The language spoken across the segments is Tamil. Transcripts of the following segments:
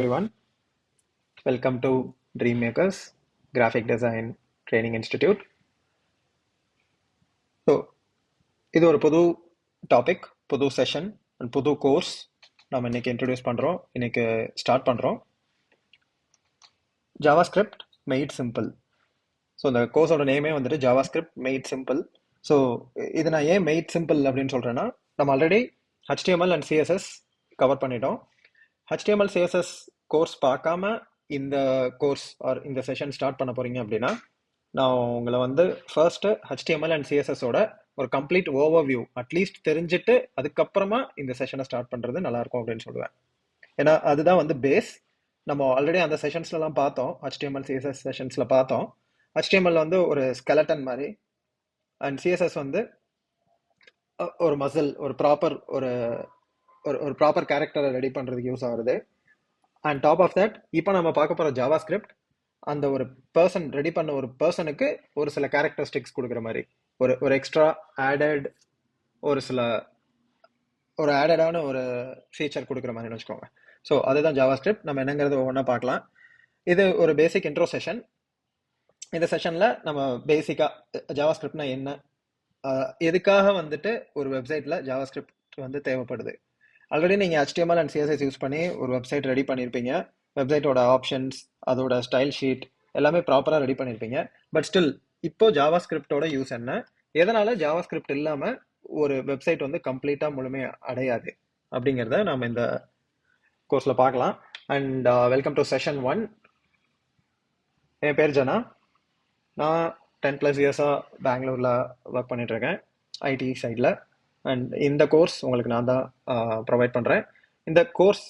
Everyone, welcome to Dreammakers Graphic Design Training Institute. So, இது ஒரு புது டாபிக், புது செஷன் அண்ட் புது கோர்ஸ் நம்ம இன்னைக்கு இன்ட்ரடியூஸ் பண்ணுறோம். இன்னைக்கு ஸ்டார்ட் பண்ணுறோம். JavaScript mat simple. ஸோ இந்த கோர்ஸோட நேமே வந்துட்டு ஜாவாஸ்கிரிப்ட் மேட் சிம்பிள். ஸோ இது நான் ஏன் மேட் சிம்பிள் அப்படின்னு சொல்கிறேன்னா, நம்ம already HTML and CSS cover பண்ணிட்டோம். HTML CSS கோர்ஸ் பார்க்காம இந்த கோர்ஸ் ஆர் இந்த செஷன் ஸ்டார்ட் பண்ண போறீங்க அப்படின்னா, நான் உங்களை வந்து ஃபர்ஸ்ட் HTML அண்ட் CSSஓட ஒரு கம்ப்ளீட் ஓவர்வியூ அட்லீஸ்ட் தெரிஞ்சுட்டு அதுக்கப்புறமா இந்த செஷனை ஸ்டார்ட் பண்றது நல்லா இருக்கும் அப்படின்னு சொல்லுவேன். ஏன்னா அதுதான் வந்து பேஸ். நம்ம ஆல்ரெடி அந்த செஷன்ஸ்லாம் பார்த்தோம், HTML CSS செஷன்ஸ்ல பார்த்தோம். HTML வந்து ஒரு ஸ்கெலட்டன் மாதிரி அண்ட் CSS வந்து ஒரு மசில், ஒரு ப்ராப்பர் ஒரு ப்ராப்பர் கேரக்டரை ரெடி பண்றதுக்கு யூஸ் ஆகுது. அண்ட் டாப் ஆஃப் தட், இப்போ நம்ம பார்க்க போற ஜாவாஸ்கிரிப்ட் அந்த ஒரு பர்சன் ரெடி பண்ண ஒரு பர்சனுக்கு ஒரு சில கேரக்டரிஸ்டிக்ஸ் கொடுக்குற மாதிரி ஒரு எக்ஸ்ட்ரா ஆடட் ஒரு ஆடடான ஒரு ஃபீச்சர் கொடுக்குற மாதிரி வச்சுக்கோங்க. ஸோ அதுதான் ஜாவாஸ்கிரிப்ட். நம்ம என்னங்கிறது ஒவ்வொன்றா பார்க்கலாம். இது ஒரு பேசிக் இன்ட்ரோ செஷன். இந்த செஷன்ல நம்ம பேசிக்கா ஜாவாஸ்கிரிப்ட்னா என்ன, எதுக்காக வந்துட்டு ஒரு வெப்சைட்ல ஜாவாஸ்கிரிப்ட் வந்து தேவைப்படுது. ஆல்ரெடி நீங்கள் HTML அண்ட் CSS யூஸ் பண்ணி ஒரு வெப்சைட் ரெடி பண்ணியிருப்பீங்க. வெப்சைட்டோட ஆப்ஷன்ஸ், அதோட ஸ்டைல் ஷீட் எல்லாமே ப்ராப்பராக ரெடி பண்ணியிருப்பீங்க. பட் ஸ்டில் இப்போ ஜாவாஸ்கிரிப்டோட யூஸ் என்ன, எதனால ஜாவாஸ்கிரிப்ட் இல்லாமல் ஒரு வெப்சைட் வந்து கம்ப்ளீட்டாக முழுமையாக அடையாது அப்படிங்கிறத நம்ம இந்த கோர்ஸில் பார்க்கலாம். And welcome to session 1. என் பேர் ஜனா. நான் 10+ இயர்ஸாக பெங்களூரில் ஒர்க் பண்ணிட்டுருக்கேன் ஐடி சைடில். அண்ட் இந்த கோர்ஸ் உங்களுக்கு நான் தான் ப்ரொவைட் பண்ணுறேன். இந்த கோர்ஸ்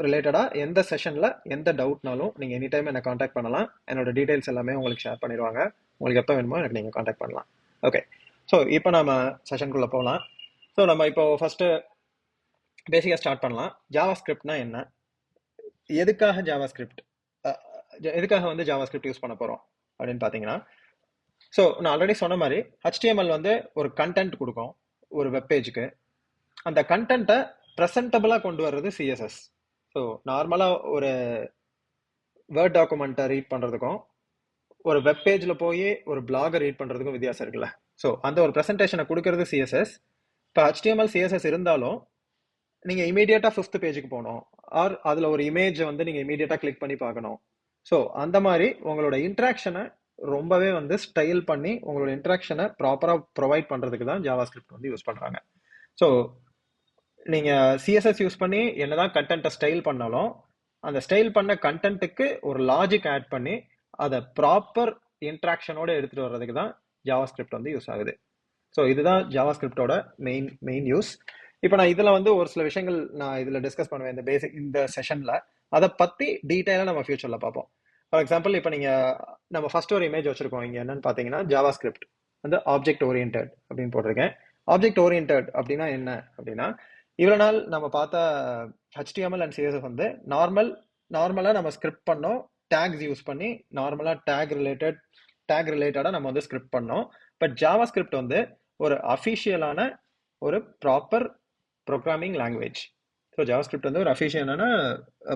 ரிலேட்டடாக எந்த செஷனில் எந்த டவுட்னாலும் நீங்கள் எனி டைம் என்னை காண்டாக்ட் பண்ணலாம். என்னோட டீட்டெயில்ஸ் எல்லாமே உங்களுக்கு ஷேர் பண்ணிடுவாங்க. உங்களுக்கு எப்போ வேணுமோ எனக்கு நீங்கள் காண்டாக்ட் பண்ணலாம். ஓகே, ஸோ இப்போ நம்ம செஷனுக்குள்ளே போகலாம். ஸோ நம்ம இப்போ ஃபஸ்ட்டு பேசிக்காக ஸ்டார்ட் பண்ணலாம். ஜாவாஸ்கிரிப்ட்னா என்ன, எதுக்காக எதுக்காக வந்து ஜாவாஸ்கிரிப்ட் யூஸ் பண்ண போகிறோம் அப்படின்னு பார்த்தீங்கன்னா, ஸோ நான் ஆல்ரெடி சொன்ன மாதிரி HTML வந்து ஒரு கண்டென்ட் கொடுக்கும் ஒரு வெப்பேஜுக்கு. அந்த கண்டென்ட்டை ப்ரெசன்டபிளாக கொண்டு வர்றது CSS. ஸோ நார்மலாக ஒரு வேர்ட் டாக்குமெண்ட்டை ரீட் பண்ணுறதுக்கும் ஒரு வெப்பேஜில் போய் ஒரு பிளாகை ரீட் பண்ணுறதுக்கும் வித்தியாசம் இருக்குல்ல. ஸோ அந்த ஒரு ப்ரெசன்டேஷனை கொடுக்கறது CSS. இப்போ HTML CSS இருந்தாலும் நீங்கள் இமீடியட்டாக 5th பேஜுக்கு போகணும், ஆர் அதில் ஒரு இமேஜை வந்து நீங்கள் இமீடியட்டாக கிளிக் பண்ணி பார்க்கணும். ஸோ அந்த மாதிரி உங்களோட இன்ட்ராக்ஷனை ரொம்பவே வந்து ஸ்டைல் பண்ணி உங்களோட இன்ட்ராக்ஷனை ப்ராப்பராக ப்ரொவைட் பண்ணுறதுக்கு தான் ஜாவாஸ்கிரிப்ட் வந்து யூஸ் பண்ணுறாங்க. ஸோ நீங்கள் CSS யூஸ் பண்ணி என்னதான் கண்டென்ட்டை ஸ்டைல் பண்ணாலும் அந்த ஸ்டைல் பண்ண கண்டென்ட்டுக்கு ஒரு லாஜிக் ஆட் பண்ணி அதை ப்ராப்பர் இன்ட்ராக்ஷனோட எடுத்துகிட்டு வர்றதுக்கு தான் ஜாவாஸ்கிரிப்ட் வந்து யூஸ் ஆகுது. ஸோ இதுதான் ஜாவாஸ்கிரிப்டோட மெயின் யூஸ். இப்போ நான் இதில் வந்து ஒரு சில விஷயங்கள் நான் இதில் டிஸ்கஸ் பண்ணுவேன் இந்த செஷனில். அதை பற்றி டீட்டெயிலாக நம்ம ஃபியூச்சரில் பார்ப்போம். ஃபார் எக்ஸாம்பிள், இப்போ நம்ம ஃபர்ஸ்ட் ஒரு இமேஜ் வச்சுருக்கோம். இங்கே என்னன்னு பார்த்தீங்கன்னா ஜாவாஸ்கிரிப்ட் வந்து ஆப்ஜெக்ட் ஓரியன்டட் அப்படின்னு போட்டிருக்கேன். ஆப்ஜெக்ட் ஓரியன்டட் அப்படின்னா என்ன அப்படின்னா, இவ்வளோ நாள் நம்ம பார்த்த HTML அண்ட் CSS வந்து நார்மலாக நம்ம ஸ்கிரிப்ட் பண்ணோம், டேக்ஸ் யூஸ் பண்ணி நார்மலாக டேக் ரிலேட்டடாக நம்ம வந்து ஸ்கிரிப்ட் பண்ணோம். பட் ஜாவாஸ்கிரிப்ட் வந்து ஒரு அஃபிஷியலான ஒரு proper programming language. So JavaScript வந்து ஒரு அஃபிஷியலான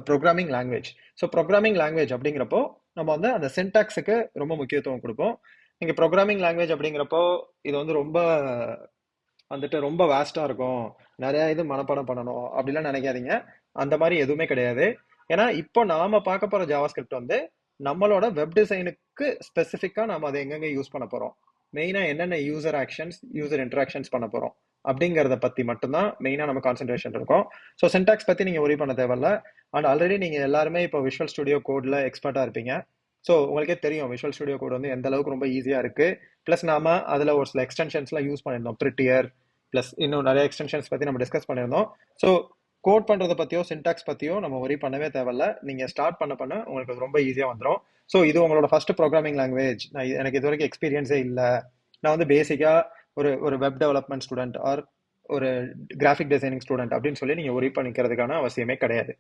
programming language. So programming language அப்படிங்கிறப்போ நம்ம வந்து அந்த சின்டாக்ஸுக்கு ரொம்ப முக்கியத்துவம் கொடுப்போம். இங்கே ப்ரோக்ராமிங் லாங்குவேஜ் அப்படிங்கிறப்போ இது வந்து ரொம்ப வேஸ்ட்டாக இருக்கும், நிறைய இது மனப்பாடம் பண்ணணும் அப்படிலாம் நினைக்காதீங்க. அந்த மாதிரி எதுவுமே கிடையாது. ஏன்னா இப்போ நாம பார்க்க போகிற ஜாவாஸ்கிரிப்ட் வந்து நம்மளோட வெப் டிசைனுக்கு ஸ்பெசிஃபிக்காக நம்ம அதை எங்கெங்கே யூஸ் பண்ண போகிறோம், மெயினாக என்னென்ன யூசர் இன்ட்ராக்ஷன்ஸ் பண்ண போகிறோம் அப்படிங்கிறத பற்றி மட்டும்தான் மெயினாக நம்ம கான்சென்ட்ரேஷன் இருக்கும். ஸோ சின்டாக்ஸ் பற்றி நீங்கள் ஒரி பண்ண தேவையில்ல. அண்ட் ஆல்ரெடி நீங்கள் எல்லாருமே இப்போ விஷுவல் ஸ்டுடியோ கோடில் எக்ஸ்பர்ட்டாக இருப்பீங்க. ஸோ உங்களுக்கே தெரியும் விஷுவல் ஸ்டுடியோ கோட் வந்து எந்த அளவுக்கு ரொம்ப ஈஸியாக இருக்குது. ப்ளஸ் நாம அதில் ஒரு சில எக்ஸ்டென்ஷன்ஸ்லாம் யூஸ் பண்ணியிருந்தோம், ப்ரிட்டியர் ப்ளஸ் இன்னும் நிறைய எக்ஸ்டென்ஷன்ஸ் பற்றி நம்ம டிஸ்கஸ் பண்ணியிருந்தோம். ஸோ கோட் பண்ணுறதை பற்றியோ சின்டாக்ஸ் பற்றியோ நம்ம ஒரி பண்ணவே தேவையில்ல. நீங்கள் ஸ்டார்ட் பண்ண உங்களுக்கு ரொம்ப ஈஸியாக வந்துடும். ஸோ இது உங்களோட ஃபர்ஸ்ட் ப்ரோக்ராமிங் லாங்குவேஜ், எனக்கு இது வரைக்கும் எக்ஸ்பீரியன்ஸே இல்லை, நான் வந்து பேசிக்காக ஒரு வெப் டெவலப்மெண்ட் ஸ்டூடெண்ட் ஆர் ஒரு கிராஃபிக் டிசைனிங் ஸ்டூடெண்ட் அப்படின்னு சொல்லி நீங்கள் ஒரி பண்ணிக்கிறதுக்கான அவசியமே கிடையாது.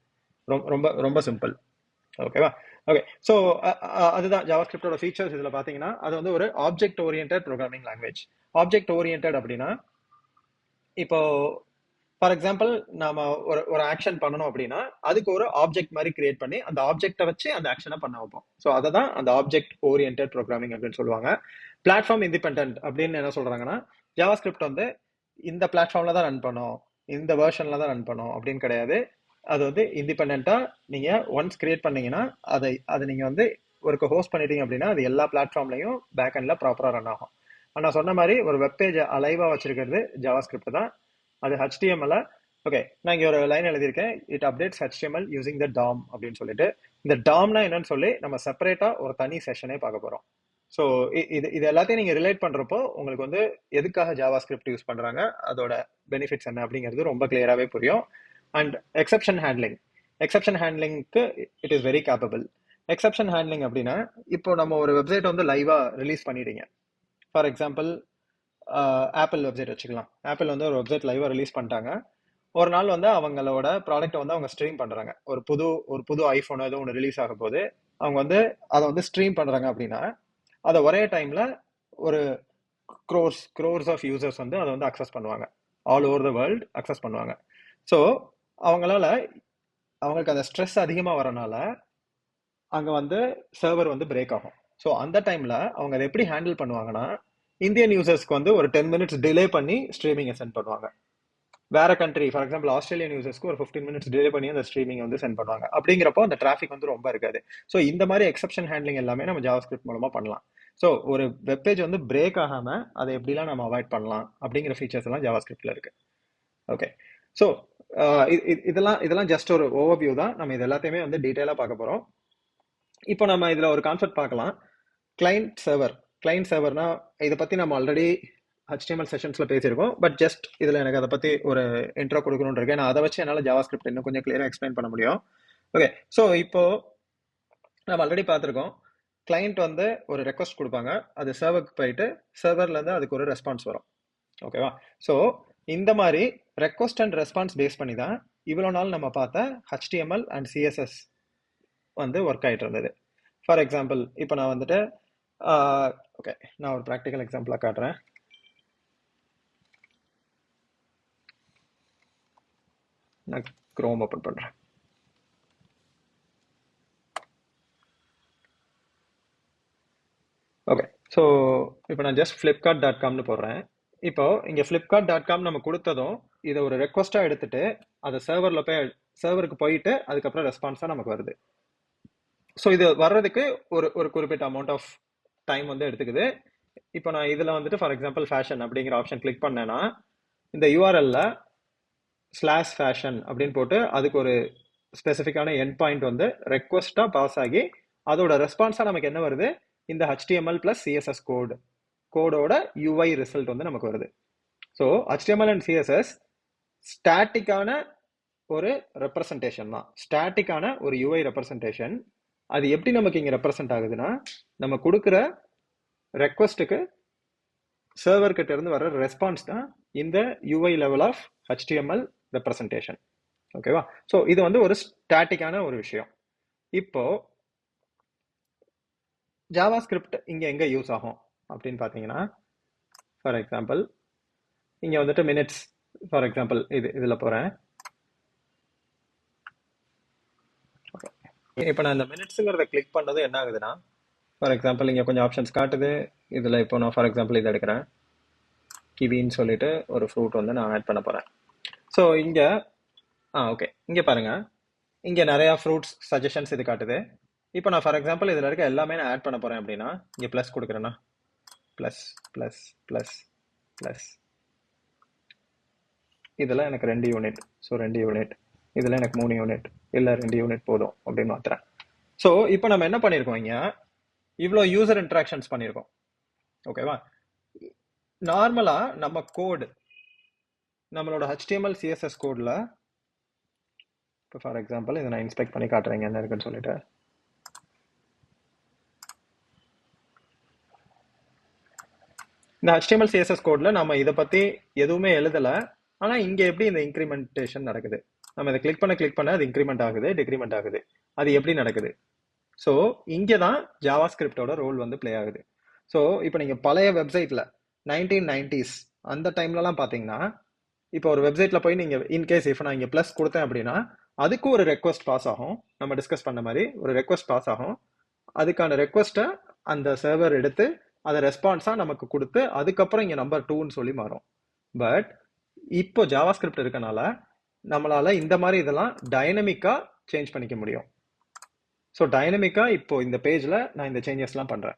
ரொம்ப ரொம்ப சிம்பிள். ஓகேவா? ஓகே, ஸோ அதுதான் ஜாவாஸ்கிரிப்டோட ஃபீச்சர்ஸ். இதில் பார்த்தீங்கன்னா அது வந்து ஒரு object oriented programming language. Object oriented அப்படின்னா, இப்போ ஃபார் எக்ஸாம்பிள் நாம ஒரு ஆக்ஷன் பண்ணணும் அப்படின்னா அதுக்கு ஒரு ஆப்ஜெக்ட் மாதிரி கிரியேட் பண்ணி அந்த ஆப்ஜெக்டை வச்சு அந்த ஆக்ஷனை பண்ண வைப்போம். ஸோ அதை தான் அந்த ஆப்ஜெக்ட் ஓரியன்டட் ப்ரோக்ராமிங் அப்படின்னு சொல்லுவாங்க. பிளாட்ஃபார்ம் இண்டிபெண்டன்ட் அப்படின்னு என்ன சொல்றாங்கன்னா, ஜாவாஸ்கிரிப்ட் வந்து இந்த பிளாட்ஃபார்ம்ல தான் ரன் பண்ணும், இந்த வெர்ஷன்ல தான் ரன் பண்ணும் அப்படின்னு கிடையாது. அது வந்து இண்டிபெண்டா நீங்க ஒன்ஸ் கிரியேட் பண்ணீங்கன்னா அதை நீங்க வந்து ஒரு ஹோஸ்ட் பண்ணிட்டீங்க அப்படின்னா அது எல்லா பிளாட்ஃபார்ம்லையும் பேக் எண்ட்ல ப்ராப்பரா ரன் ஆகும். நான் சொன்ன மாதிரி ஒரு வெப் பேஜ் அலைவா வச்சிருக்கிறது ஜாவாஸ்கிரிப்ட் தான். அது HTML. ஓகே, நான் இங்க ஒரு லைன் எழுதியிருக்கேன், it updates HTML using the DOM அப்படின்னு சொல்லிட்டு. இந்த DOMனா என்னன்னு சொல்லி நம்ம செப்பரேட்டா ஒரு தனி செஷனே பார்க்க போறோம். ஸோ இது எல்லாத்தையும் நீங்க ரிலேட் பண்றப்போ உங்களுக்கு வந்து எதுக்காக ஜாவாஸ்கிரிப்ட் யூஸ் பண்றாங்க, அதோட பெனிஃபிட்ஸ் என்ன அப்படிங்கிறது ரொம்ப கிளியராகவே புரியும். அண்ட் எக்ஸப்ஷன் ஹேண்ட்லிங்க்கு it is very capable. Exception handling அப்படின்னா, இப்போ நம்ம ஒரு வெப்சைட் வந்து லைவா ரிலீஸ் பண்ணிட்டீங்க. ஃபார் எக்ஸாம்பிள் ஆப்பிள் வெப்சைட் வச்சுக்கலாம். ஆப்பிள் வந்து ஒரு வெப்சைட் லைவா ரிலீஸ் பண்ணிட்டாங்க. ஒரு நாள் வந்து அவங்களோட ப்ராடக்ட் வந்து அவங்க ஸ்ட்ரீம் பண்றாங்க. ஒரு புது ஐபோன் ஏதோ ஒன்று ரிலீஸ் ஆக போது அவங்க வந்து அதை வந்து ஸ்ட்ரீம் பண்றாங்க அப்படின்னா அதை ஒரே டைம்ல ஒரு க்ரோர்ஸ் ஆஃப் யூசர்ஸ் வந்து அதை வந்து அக்சஸ் பண்ணுவாங்க. All over the world access பண்ணுவாங்க. ஸோ அவங்களுக்கு அந்த ஸ்ட்ரெஸ் அதிகமாக வரனால அங்கே வந்து சர்வர் வந்து பிரேக் ஆகும். ஸோ அந்த டைம்ல அவங்க அதை எப்படி ஹேண்டில் பண்ணுவாங்கன்னா, இந்தியன் யூசர்ஸ்க்கு வந்து ஒரு 10 மினிட்ஸ் டிலே பண்ணி ஸ்ட்ரீமிங்கை சென்ட் பண்ணுவாங்க. வேற கண்ட்ரி, ஃபார் எக்ஸாம்பிள் ஆஸ்திரேலியன் யூசர்ஸ்க்கு ஒரு 15 மினிட்ஸ் டிலே பண்ணி அந்த ஸ்ட்ரீமிங் வந்து சென்ட் பண்ணுவாங்க. அப்படிங்கிறப்போ அந்த டிராஃபிக் வந்து ரொம்ப இருக்காது. ஸோ இந்த மாதிரி எக்ஸப்ஷன் ஹேண்ட்லிங் எல்லாமே நம்ம ஜாவாஸ்கிரிப்ட் மூலமா பண்ணலாம். ஸோ ஒரு வெப்பேஜ் வந்து பிரேக் ஆகாம அதை எப்படிலாம் நம்ம அவாய்ட் பண்ணலாம் அப்படிங்கிற ஃபீச்சர்ஸ் எல்லாம் ஜாவாஸ்கிரிப்ட்ல இருக்கு. ஓகே, ஸோ இதெல்லாம் ஜஸ்ட் ஒரு ஓவர்வியூ தான். நம்ம இது எல்லாத்தையுமே வந்து டீட்டெயிலாக பார்க்க போறோம். இப்போ நம்ம இதுல ஒரு கான்செப்ட் பார்க்கலாம், கிளைண்ட் சர்வர். கிளைண்ட் சர்வர்னா இதை பத்தி நம்ம ஆல்ரெடி HTML செஷன்ஸ்ல பேசியிருக்கோம். பட் ஜஸ்ட் இதுல எனக்கு அதை பத்தி ஒரு இன்ட்ரோ கொடுக்கணும்னு இருக்கேன். நான் அதை வச்சு என்னால் ஜாவாஸ்கிரிப்ட் இன்னும் கொஞ்சம் கிளியரா எக்ஸ்பிளைன் பண்ண முடியும். ஓகே, ஸோ இப்போ நம்ம ஆல்ரெடி பார்த்துருக்கோம், கிளைண்ட் வந்து ஒரு ரெக்வஸ்ட் கொடுப்பாங்க, அது சர்வருக்கு போயிட்டு சர்வர்ல இருந்து அதுக்கு ஒரு ரெஸ்பான்ஸ் வரும். ஓகேவா? ஸோ இந்த மாதிரி ரெக்வஸ்ட் அண்ட் ரெஸ்பான்ஸ் பேஸ் பண்ணி தான் இவ்வளோ நாள் நம்ம பார்த்த HTML அண்ட் CSS வந்து ஒர்க் ஆகிட்டு இருந்தது. ஃபார் எக்ஸாம்பிள் இப்போ நான் வந்துட்டு ஓகே, நான் ஒரு ப்ராக்டிக்கல் எக்ஸாம்பிளாக காட்டுறேன். நான் க்ரோம் ஓப்பன் பண்ணுறேன். ஓகே, ஸோ இப்போ நான் ஜஸ்ட் flipkart.comனு போடுறேன். இப்போ இங்கே flipkart.com நம்ம கொடுத்ததும் இதை ஒரு ரெக்வஸ்ட்டாக எடுத்துட்டு அதை சர்வருக்கு போயிட்டு அதுக்கப்புறம் ரெஸ்பான்ஸாக நமக்கு வருது. ஸோ இது வர்றதுக்கு ஒரு குறிப்பிட்ட அமௌண்ட் ஆஃப் டைம் வந்து எடுத்துக்குது. இப்போ நான் இதில் வந்துட்டு ஃபார் எக்ஸாம்பிள் ஃபேஷன் அப்படிங்கிற ஆப்ஷன் கிளிக் பண்ணேன்னா இந்த யூஆர்எல்ல /fashion அப்படின்னு போட்டு அதுக்கு ஒரு ஸ்பெசிஃபிக்கான எண்ட் பாயிண்ட் வந்து ரெக்வஸ்ட்டாக பாஸ் ஆகி அதோட ரெஸ்பான்ஸாக நமக்கு என்ன வருது, இந்த HTML + CSS கோடோட UI ரிசல்ட் வந்து நமக்கு வருது. ஸோ HTML அண்ட் CSS ஸ்டாட்டிக்கான ஒரு ரெப்ரசன்டேஷன் தான், ஸ்டாட்டிக்கான ஒரு UI ரெப்ரசன்டேஷன். அது எப்படி நமக்கு இங்கே ரெப்ரசன்ட் ஆகுதுன்னா, நம்ம கொடுக்குற ரெக்வஸ்ட்டுக்கு சர்வர் கிட்ட இருந்து வர ரெஸ்பான்ஸ் தான் இந்த UI level of HTML representation. ஓகேவா? ஸோ இது வந்து ஒரு ஸ்டாட்டிக்கான ஒரு விஷயம். இப்போ ஜாவாஸ்கிரிப்ட் இங்க எங்க யூஸ் ஆகும் அப்படின்னு பார்த்தீங்கன்னா, ஃபார் எக்ஸாம்பிள் இங்க வந்துட்டு மினிட்ஸ், ஃபார் எக்ஸாம்பிள் இதுல போறேன். இப்போ நான் இந்த மினிட்ஸுங்கிறத கிளிக் பண்ணது என்ன ஆகுதுன்னா, ஃபார் எக்ஸாம்பிள் இங்கே கொஞ்சம் ஆப்ஷன்ஸ் காட்டுது. இதில் இப்போ நான் ஃபார் எக்ஸாம்பிள் இதை எடுக்கிறேன், கிவின்னு சொல்லிட்டு ஒரு ஃப்ரூட் வந்து நான் ஆட் பண்ண போகிறேன். ஸோ இங்கே ஓகே, இங்கே பாருங்க, இங்கே நிறையா ஃப்ரூட்ஸ் சஜஷன்ஸ் இது காட்டுது. இப்போ நான் ஃபார் எக்ஸாம்பிள் இதில் இருக்க எல்லாமே நான் ஆட் பண்ண போகிறேன் அப்படின்னா இங்கே ப்ளஸ் கொடுக்குறேன்னா ப்ளஸ் ப்ளஸ் ப்ளஸ் ப்ளஸ், இதில் எனக்கு 2 யூனிட், ஸோ 2 யூனிட், இதில் எனக்கு 3 யூனிட், இல்லை 2 யூனிட் போதும் அப்படின்னு மாத்துறேன். ஸோ இப்போ நம்ம என்ன பண்ணியிருக்கோம், இங்கே இவ்வளோ யூசர் இன்ட்ராக்ஷன்ஸ் பண்ணியிருக்கோம். ஓகேவா? நார்மலாக நம்ம கோடு, நம்மளோட HTML CSS கோடில், இப்போ ஃபார் எக்ஸாம்பிள் இதை நான் இன்ஸ்பெக்ட் பண்ணி காட்டுறேங்க என்ன இருக்குன்னு சொல்லிட்டு. இந்த HTML CSS கோடில் நம்ம இதை பற்றி எதுவுமே எழுதலை. ஆனால் இங்கே எப்படி இந்த இன்க்ரிமெண்டேஷன் நடக்குது, நம்ம இதை கிளிக் பண்ண அது இன்க்ரிமெண்ட் ஆகுது, டிக்ரிமெண்ட் ஆகுது. அது எப்படி நடக்குது? ஸோ இங்கே தான் ஜாவாஸ்கிரிப்டோட ரோல் வந்து பிளே ஆகுது. ஸோ இப்போ நீங்கள் பழைய வெப்சைட்டில் 1990s அந்த டைம்லலாம் பார்த்தீங்கன்னா இப்போ ஒரு வெப்சைட்ல போய் நீங்க இன்கேஸ் இப்போ நான் இங்க ப்ளஸ் கொடுத்தேன் அப்படின்னா அதுக்கு ஒரு ரெக்வஸ்ட் பாஸ் ஆகும். நம்ம டிஸ்கஸ் பண்ண மாதிரி ஒரு ரெக்வஸ்ட் பாஸ் ஆகும். அதுக்கான ரெக்வஸ்ட்டை அந்த சர்வர் எடுத்து அதை ரெஸ்பான்ஸா நமக்கு கொடுத்து அதுக்கப்புறம் இங்க நம்பர் 2ன்னு சொல்லி மாறும். பட் இப்போ ஜாவாஸ்கிரிப்ட் இருக்கனால நம்மளால இந்த மாதிரி இதெல்லாம் டைனமிக்கா சேஞ்ச் பண்ணிக்க முடியும். ஸோ டைனமிக்கா இப்போ இந்த பேஜ்ல நான் இந்த சேஞ்சஸ்லாம் பண்றேன்.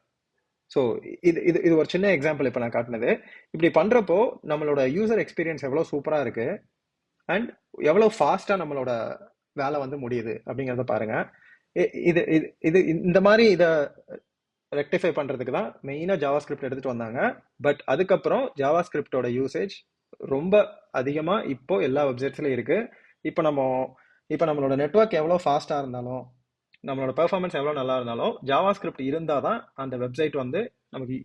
ஸோ இது இது இது ஒரு சின்ன எக்ஸாம்பிள் இப்போ நான் காட்டினது. இப்படி பண்றப்போ நம்மளோட யூசர் எக்ஸ்பீரியன்ஸ் எவ்வளோ சூப்பரா இருக்கு அண்ட் எவ்வளோ ஃபாஸ்டா நம்மளோட வேலை வந்து முடியுது அப்படிங்கிறத பாருங்க. இது இது இது இந்த மாதிரி இதை ரெக்டிஃபை பண்றதுக்கு தான் மெயினா ஜாவாஸ்கிரிப்ட் எடுத்துட்டு வந்தாங்க. பட் அதுக்கப்புறம் ஜாவாஸ்கிரிப்டோட யூசேஜ் ரொம்ப அதிகமா இப்போ எல்லா வெப்சைட்ஸ்லயும் இருக்கு. இப்போ நம்மளோட நெட்வொர்க் எவ்வளோ ஃபாஸ்டா இருந்தாலும் நம்மளோட பெர்ஃபார்மன்ஸ் எவ்வளோ நல்லா இருந்தாலும் ஜாவாஸ்கிரிப்ட் இருந்தால் தான் அந்த வெப்சைட் வந்து நமக்கு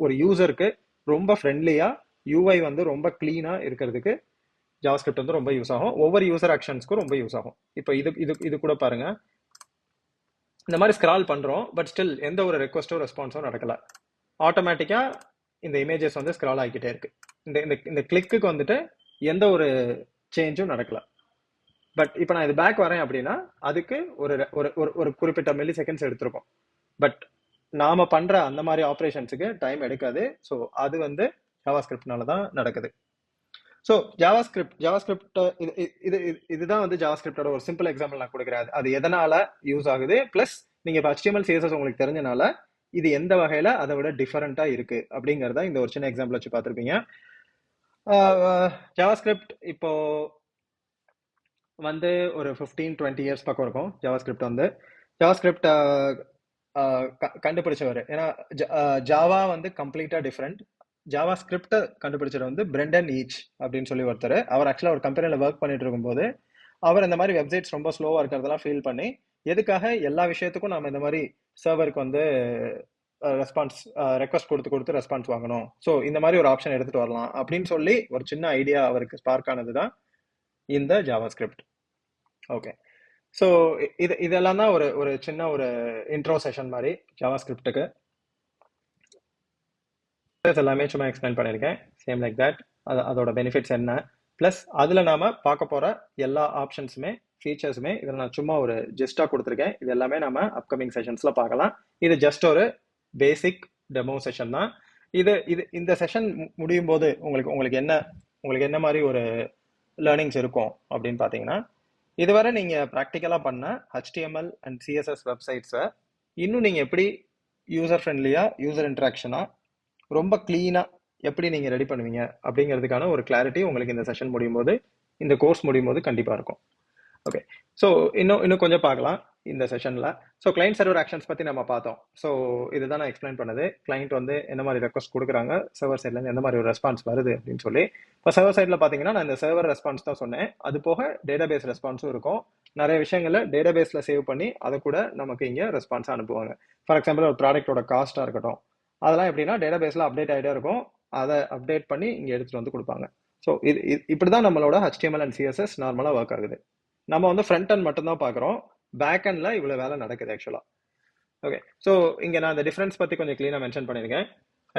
ஒரு யூசருக்கு ரொம்ப ஃப்ரெண்ட்லியா யூஐ வந்து ரொம்ப கிளீனா இருக்கிறதுக்கு ஜாவாஸ்கிரிப்ட் வந்து ரொம்ப யூஸ் ஆகும். ஒவ்வொரு யூசர் ஆக்ஷன்ஸ்க்கும் ரொம்ப யூஸ் ஆகும். இப்போ இது கூட பாருங்க, இந்த மாதிரி ஸ்க்ரால் பண்றோம் பட் ஸ்டில் எந்த ஒரு ரெக்வஸ்டோ ரெஸ்பான்ஸோ நடக்கல. ஆட்டோமேட்டிக்கா இந்த இமேஜஸ் வந்து ஸ்க்ரால் ஆகிக்கிட்டே இருக்கு. இந்த கிளிக்கு வந்துட்டு எந்த ஒரு சேஞ்சும் நடக்கல. பட் இப்போ நான் இது பேக் வரேன் அப்படின்னா அதுக்கு ஒரு குறிப்பிட்ட மில்லி செகண்ட்ஸ் எடுத்திருக்கும். பட் நாம பண்ற அந்த மாதிரி ஆப்ரேஷன்ஸுக்கு டைம் எடுக்காது. ஸோ அது வந்து ஜாவாஸ்கிரிப்ட்னால தான் நடக்குது. ஸோ ஜாவாஸ்கிரிப்ட் இதுதான் வந்து ஜாவாஸ்கிரிப்டோட ஒரு சிம்பிள் எக்ஸாம்பிள் நான் கொடுக்குறேன். அது எதனால யூஸ் ஆகுது, பிளஸ் நீங்க இப்போ HTML CSS உங்களுக்கு தெரிஞ்சனால இது எந்த வகையில அதை விட டிஃபரெண்டா இருக்கு அப்படிங்கறத இந்த ஒரு சின்ன எக்ஸாம்பிள் வச்சு பார்த்துருப்பீங்க. ஜாவாஸ்கிரிப்ட் இப்போ வந்து ஒரு 15-20 இயர்ஸ் பக்கம் இருக்கும். ஜாவாஸ்கிரிப்ட் வந்து ஜாவாஸ்கிரிப்ட் கண்டுபிடிச்சவர். ஏன்னா ஜாவா வந்து கம்ப்ளீட்டா டிஃப்ரெண்ட். ஜாவா ஸ்கிரிப்டை கண்டுபிடிச்சது வந்து பிரெண்டன் ஈச் அப்படின்னு சொல்லி ஒருத்தர். அவர் ஆக்சுவலாக ஒரு கம்பெனியில் ஒர்க் பண்ணிட்டு இருக்கும்போது அவர் இந்த மாதிரி வெப்சைட்ஸ் ரொம்ப ஸ்லோவாக இருக்கிறதெல்லாம் ஃபீல் பண்ணி எதுக்காக எல்லா விஷயத்துக்கும் நம்ம இந்த மாதிரி சர்வருக்கு வந்து ரெக்வஸ்ட் கொடுத்து ரெஸ்பான்ஸ் வாங்கணும், ஸோ இந்த மாதிரி ஒரு ஆப்ஷன் எடுத்துட்டு வரலாம் அப்படின்னு சொல்லி ஒரு சின்ன ஐடியா அவருக்கு ஸ்பார்க் ஆனது தான் இந்த ஜாவா ஸ்கிரிப்ட். ஓகே, ஸோ இதெல்லாம் தான் ஒரு சின்ன ஒரு இன்ட்ரோ செஷன் மாதிரி ஜாவா ஸ்கிரிப்டுக்கு. எல்லாமே சும்மா எக்ஸ்பிளைன் பண்ணியிருக்கேன், சேம் லைக் தட். அதோட பெனிஃபிட்ஸ் என்ன, ப்ளஸ் அதில் நாம பார்க்க போகிற எல்லா ஆப்ஷன்ஸுமே ஃபீச்சர்ஸுமே இதில் நான் சும்மா ஒரு ஜஸ்ட்டாக கொடுத்துருக்கேன். இது எல்லாமே நம்ம அப்கமிங் செஷன்ஸில் பார்க்கலாம். இது ஜஸ்ட் ஒரு பேசிக் டெமோ செஷன் தான். இந்த செஷன் முடியும் போது உங்களுக்கு என்ன மாதிரி ஒரு லேர்னிங்ஸ் இருக்கும் அப்படின்னு பார்த்தீங்கன்னா, இதுவரை நீங்கள் ப்ராக்டிக்கலாக பண்ண HTML அண்ட் CSS வெப்சைட்ஸை இன்னும் நீங்கள் எப்படி யூசர் ஃப்ரெண்ட்லியாக யூசர் இன்ட்ராக்ஷனாக ரொம்ப கிளீனா எப்படி நீங்க ரெடி பண்ணுவீங்க அப்படிங்கிறதுக்கான ஒரு கிளாரிட்டி உங்களுக்கு இந்த செஷன் முடியும் போது, இந்த கோர்ஸ் முடியும் போது கண்டிப்பா இருக்கும். ஓகே, ஸோ இன்னும் கொஞ்சம் பார்க்கலாம் இந்த செஷன்ல. ஸோ கிளைண்ட் சர்வர் ஆக்ஷன்ஸ் பத்தி நம்ம பார்த்தோம். ஸோ இதுதான் நான் எக்ஸ்பிளைன் பண்ணது. கிளைண்ட் வந்து என்ன மாதிரி ரெக்வஸ்ட் கொடுக்குறாங்க, சர்வர் சைட்ல இருந்து எந்த மாதிரி ஒரு ரெஸ்பான்ஸ் வருது அப்படின்னு சொல்லி. இப்போ சர்வர் சைட்ல பாத்தீங்கன்னா நான் இந்த சர்வர் ரெஸ்பான்ஸ் தான் சொன்னேன். அது போக டேட்டாபேஸ் ரெஸ்பான்ஸும் இருக்கும். நிறைய விஷயங்களை டேட்டாபேஸ்ல சேவ் பண்ணி அதை கூட நமக்கு இங்க ரெஸ்பான்ஸா அனுப்புவாங்க. ஃபார் எக்ஸாம்பிள் ஒரு ப்ராடக்டோட காஸ்டா இருக்கட்டும், அதெல்லாம் எப்படின்னா டேட்டாபேஸ்ல அப்டேட் ஆகிட்டே இருக்கும். அதை அப்டேட் பண்ணி இங்கே எடுத்துட்டு வந்து கொடுப்பாங்க. ஸோ இப்படிதான் நம்மளோட HTML அண்ட் CSS நார்மலாக ஒர்க் ஆகுது. நம்ம வந்து ஃப்ரண்ட் அண்ட் மட்டும் தான் பார்க்குறோம், பேக் அண்ட்ல இவ்வளோ வேலை நடக்குது ஆக்சுவலாக. ஓகே, ஸோ இங்கே நான் இந்த டிஃப்ரென்ஸ் பற்றி கொஞ்சம் க்ளீனாக மென்ஷன் பண்ணியிருக்கேன்.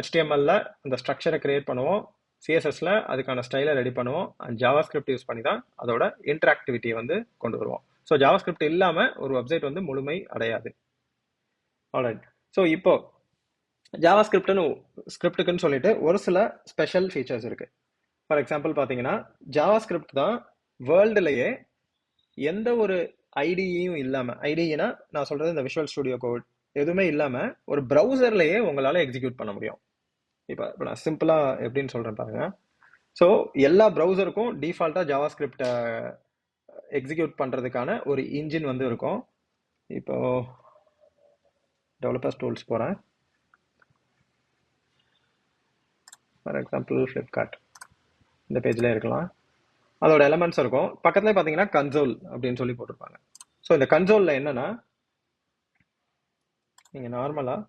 HTML அந்த ஸ்ட்ரக்சரை கிரியேட் பண்ணுவோம், CSSல அதுக்கான ஸ்டைலை ரெடி பண்ணுவோம், அண்ட் ஜாவாஸ்கிரிப்ட் யூஸ் பண்ணி தான் அதோட இன்டராக்டிவிட்டியை வந்து கொண்டு வருவோம். ஸோ ஜாவாஸ்கிரிப்ட் இல்லாமல் ஒரு வெப்சைட் வந்து முழுமை அடையாது. ஆல்ரைட், ஸோ இப்போ ஜாவா ஸ்கிரிப்டுக்குன்னு சொல்லிட்டு ஒரு சில ஸ்பெஷல் ஃபீச்சர்ஸ் இருக்கு. ஃபார் எக்ஸாம்பிள் பார்த்தீங்கன்னா, ஜாவா ஸ்கிரிப்ட் தான் வேர்ல்டுலேயே எந்த ஒரு ஐடியும் இல்லாமல், ஐடினா நான் சொல்றது இந்த விஷுவல் ஸ்டுடியோ கோட் எதுவுமே இல்லாமல் ஒரு ப்ரௌசர்லேயே உங்களால் எக்ஸிக்யூட் பண்ண முடியும். இப்போ நான் சிம்பிளாக எப்படின்னு சொல்கிறேன் பாருங்க. ஸோ எல்லா ப்ரௌசருக்கும் டிஃபால்ட்டாக ஜாவா ஸ்கிரிப்டை எக்ஸிக்யூட் பண்ணுறதுக்கான ஒரு இன்ஜின் வந்து இருக்கும். இப்போ டெவலப்பர்ஸ் டூல்ஸ் போகிறேன். ஃபார் எக்ஸாம்பிள் ஃப்ளிப்கார்ட் இந்த பேஜில் இருக்கலாம். அதோட எலமெண்ட்ஸ் இருக்கும். பக்கத்துலேயே பார்த்தீங்கன்னா கன்சோல் அப்படின்னு சொல்லி போட்டிருப்பாங்க. ஸோ இந்த கன்சோலில் என்னன்னா, நீங்கள் நார்மலாக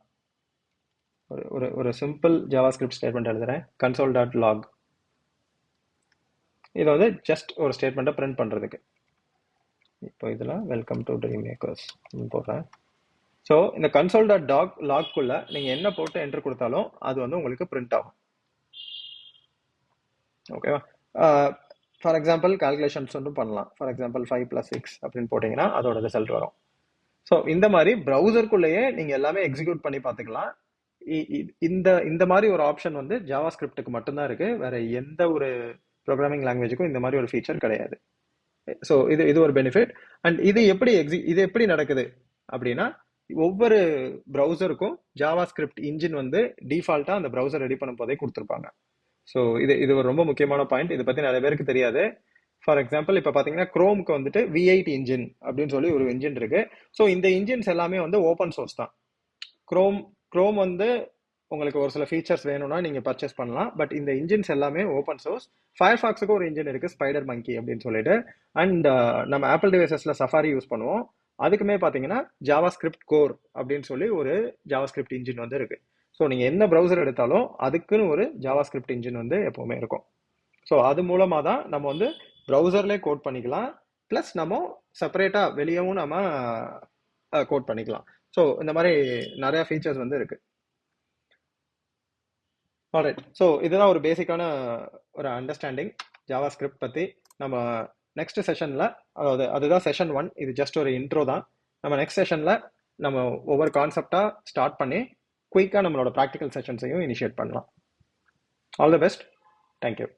ஒரு சிம்பிள் ஜாவாஸ்கிரிப்ட் ஸ்டேட்மெண்ட் எழுதுறேன், console.log. இதை வந்து ஜஸ்ட் ஒரு ஸ்டேட்மெண்ட்டை பிரிண்ட் பண்ணுறதுக்கு. இப்போ இதில் வெல்கம் டு ட்ரீம் மேக்கர்ஸ் போடுறேன். ஸோ இந்த console.logக்குள்ள நீங்கள் என்ன போட்டு என்டர் கொடுத்தாலும் அது வந்து உங்களுக்கு பிரிண்ட் ஆகும். ஓகேவா? ஃபார் எக்ஸாம்பிள் கால்குலேஷன்ஸ் ஒன்றும் பண்ணலாம். ஃபார் எக்ஸாம்பிள் 5 + 6 அப்படின்னு போட்டிங்கன்னா அதோட ரிசல்ட் வரும். ஸோ இந்த மாதிரி ப்ரௌசருக்குள்ளேயே நீங்கள் எல்லாமே எக்ஸிக்யூட் பண்ணி பார்த்துக்கலாம். இந்த இந்த மாதிரி ஒரு ஆப்ஷன் வந்து ஜாவா ஸ்கிரிப்டுக்கு மட்டும்தான் இருக்கு. வேற எந்த ஒரு ப்ரோக்ராமிங் லாங்குவேஜுக்கும் இந்த மாதிரி ஒரு ஃபீச்சர் கிடையாது. ஸோ இது இது ஒரு பெனிஃபிட். அண்ட் இது எப்படி நடக்குது அப்படின்னா, ஒவ்வொரு ப்ரௌசருக்கும் ஜாவா ஸ்கிரிப்ட் இன்ஜின் வந்து டிஃபால்ட்டாக அந்த ப்ரௌசர் ரெடி பண்ணும் போதே கொடுத்துருப்பாங்க. ஸோ இது ஒரு ரொம்ப முக்கியமான பாயிண்ட். இதை பற்றி நிறைய பேருக்கு தெரியாது. ஃபார் எக்ஸாம்பிள் இப்போ பார்த்தீங்கன்னா குரோமுக்கு வந்துட்டு V8 இன்ஜின் அப்படின்னு சொல்லி ஒரு இன்ஜின் இருக்கு. ஸோ இந்த இன்ஜின்ஸ் எல்லாமே வந்து ஓப்பன் சோர்ஸ் தான். குரோம் வந்து உங்களுக்கு ஒரு சில ஃபீச்சர்ஸ் வேணும்னா நீங்கள் பர்ச்சேஸ் பண்ணலாம். பட் இந்த இன்ஜின்ஸ் எல்லாமே ஓப்பன் சோர்ஸ். ஃபயர்ஃபாக்ஸுக்கு ஒரு இன்ஜின் இருக்குது, ஸ்பைடர் மங்கி அப்படின்னு சொல்லிட்டு. அண்ட் நம்ம ஆப்பிள் டிவைசஸில் சஃபாரி யூஸ் பண்ணுவோம். அதுக்குமே பார்த்தீங்கன்னா ஜாவா ஸ்கிரிப்ட் கோர் அப்படின்னு சொல்லி ஒரு ஜாவா ஸ்கிரிப்ட் இன்ஜின் வந்து இருக்கு. ஸோ நீங்கள் என்ன ப்ரௌசர் எடுத்தாலும் அதுக்குன்னு ஒரு ஜாவா ஸ்கிரிப்ட் இன்ஜின் வந்து எப்போவுமே இருக்கும். ஸோ அது மூலமாக தான் நம்ம வந்து ப்ரௌசர்லேயே கோட் பண்ணிக்கலாம். ப்ளஸ் நம்ம செப்பரேட்டாக வெளியவும் நம்ம கோட் பண்ணிக்கலாம். ஸோ இந்த மாதிரி நிறைய ஃபீச்சர்ஸ் வந்து இருக்கு. ஆல்ரைட். ஸோ இதுதான் ஒரு பேசிக்கான ஒரு அண்டர்ஸ்டாண்டிங் ஜாவா ஸ்கிரிப்ட் பற்றி. நம்ம நெக்ஸ்ட் செஷனில், அதாவது அதுதான் செஷன் 1, இது ஜஸ்ட் ஒரு இன்ட்ரோ தான். நம்ம நெக்ஸ்ட் செஷனில் நம்ம ஒவ்வொரு கான்செப்டாக ஸ்டார்ட் பண்ணி குயிக்காக நம்மளோட ப்ராக்டிக்கல் செஷன்ஸையும் இனிஷியேட் பண்ணலாம். All the best. தேங்க்யூ.